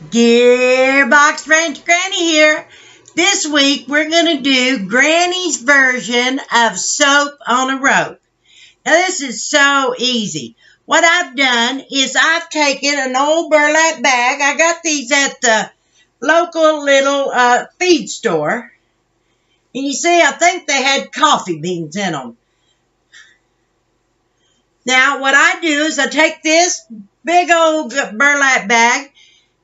Gearbox Ranch Granny here. This week we're going to do Granny's version of soap on a rope. Now this is so easy. What I've done is I've taken an old burlap bag. I got these at the local little feed store. And you see, I think they had coffee beans in them. Now what I do is I take this big old burlap bag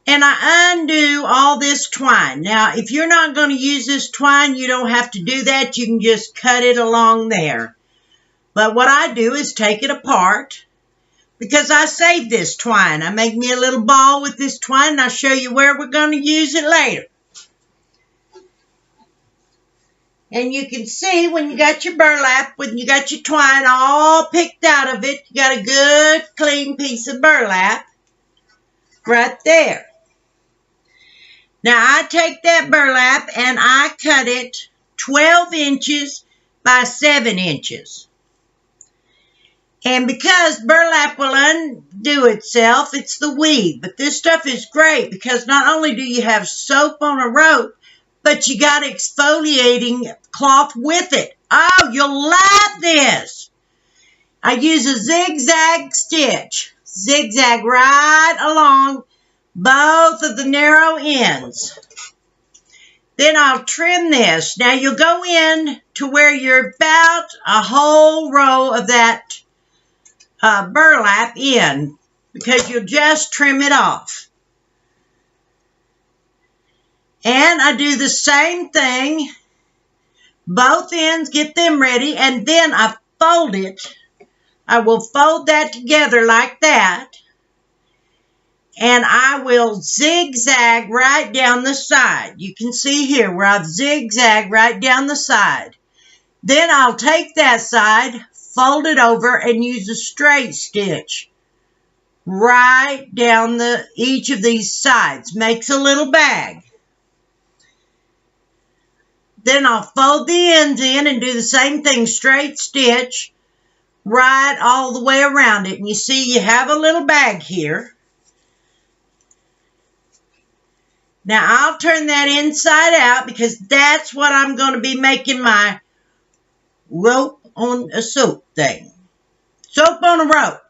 and I undo all this twine. Now, if you're not going to use this twine, you don't have to do that. You can just cut it along there. But what I do is take it apart because I saved this twine. I make me a little ball with this twine, and I'll show you where we're going to use it later. And you can see when you got your burlap, when you got your twine all picked out of it, you got a good, clean piece of burlap right there. Now, I take that burlap and I cut it 12 inches by 7 inches. And because burlap will undo itself, it's the weave. But this stuff is great because not only do you have soap on a rope, but you got exfoliating cloth with it. Oh, you'll love this. I use a zigzag stitch. Zigzag right along both of the narrow ends. Then I'll trim this. Now you'll go in to where you're about a whole row of that burlap in because you'll just trim it off. And I do the same thing. Both ends, get them ready, and then I fold it. I will fold that together like that. And I will zigzag right down the side. You can see here where I've zigzagged right down the side. Then I'll take that side, fold it over, and use a straight stitch right down each of these sides. Makes a little bag. Then I'll fold the ends in and do the same thing, straight stitch right all the way around it. And you see you have a little bag here. Now, I'll turn that inside out because that's what I'm going to be making my rope on a soap thing. Soap on a rope.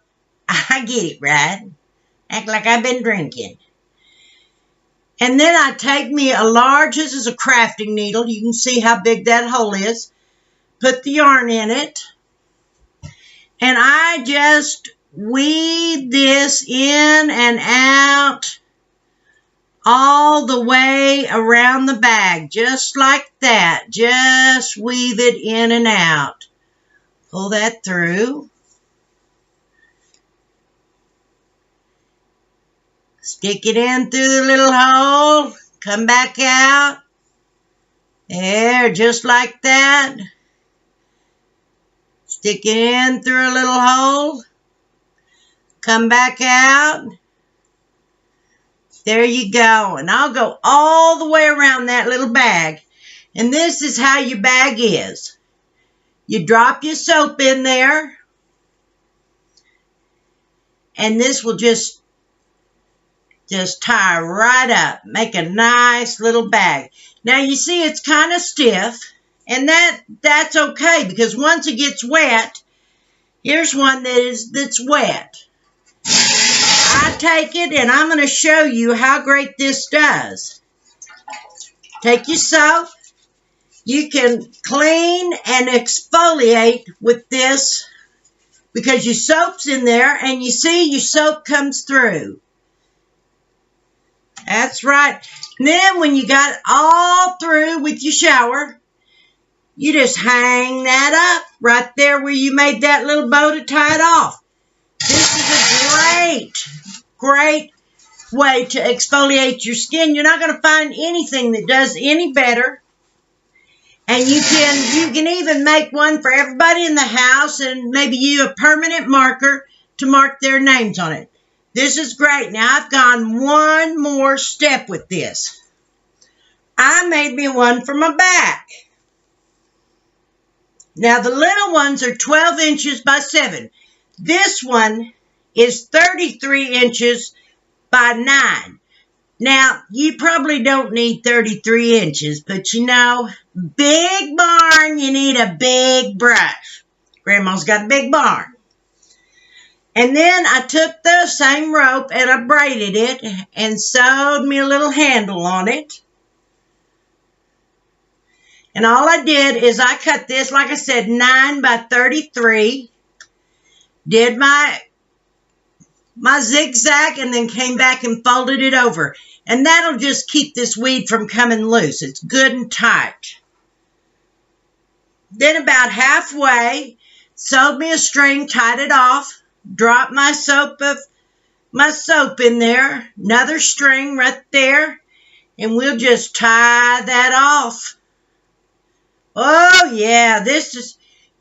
I get it, right? Act like I've been drinking. And then I take me a large, this is a crafting needle. You can see how big that hole is. Put the yarn in it. And I just weave this in and out all the way around the bag, just like that. Just weave it in and out. Pull that through. Stick it in through the little hole. Come back out. There, just like that. Stick it in through a little hole. Come back out. There you go. And I'll go all the way around that little bag. And this is how your bag is. You drop your soap in there. And this will just tie right up. Make a nice little bag. Now you see it's kind of stiff. And that's okay because once it gets wet, here's one that's wet. I take it and I'm going to show you how great this does. Take your soap. You can clean and exfoliate with this because your soap's in there and you see your soap comes through. That's right. And then when you got it all through with your shower, you just hang that up right there where you made that little bow to tie it off. This is a great way to exfoliate your skin. You're not going to find anything that does any better. And you can even make one for everybody in the house and maybe you a permanent marker to mark their names on it. This is great. Now I've gone one more step with this. I made me one for my back. Now the little ones are 12 inches by 7. This one is 33 inches by 9. Now, you probably don't need 33 inches, but you know, big barn, you need a big brush. Grandma's got a big barn. And then I took the same rope and I braided it and sewed me a little handle on it. And all I did is I cut this, like I said, 9 by 33. Did my zigzag and then came back and folded it over. And that'll just keep this weed from coming loose. It's good and tight. Then about halfway, sewed me a string, tied it off, dropped my soap in there, another string right there, and we'll just tie that off. Oh yeah,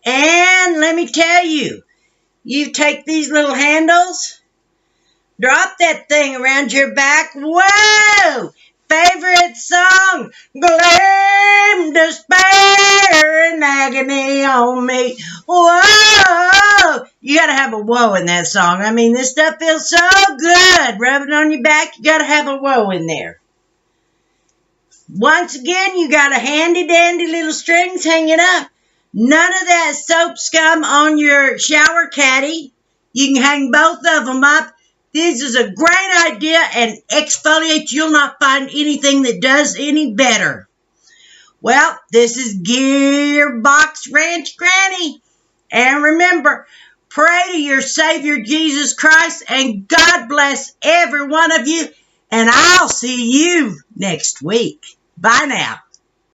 and let me tell you, you take these little handles, drop that thing around your back. Whoa! Favorite song, blame despair and agony on me. Whoa! You gotta have a whoa in that song. I mean, this stuff feels so good. Rub it on your back, you gotta have a whoa in there. Once again, you got a handy dandy little strings hanging up. None of that soap scum on your shower caddy. You can hang both of them up. This is a great idea, and exfoliate, you'll not find anything that does any better. Well, this is Gearbox Ranch Granny. And remember, pray to your Savior Jesus Christ, and God bless every one of you. And I'll see you next week. Bye now.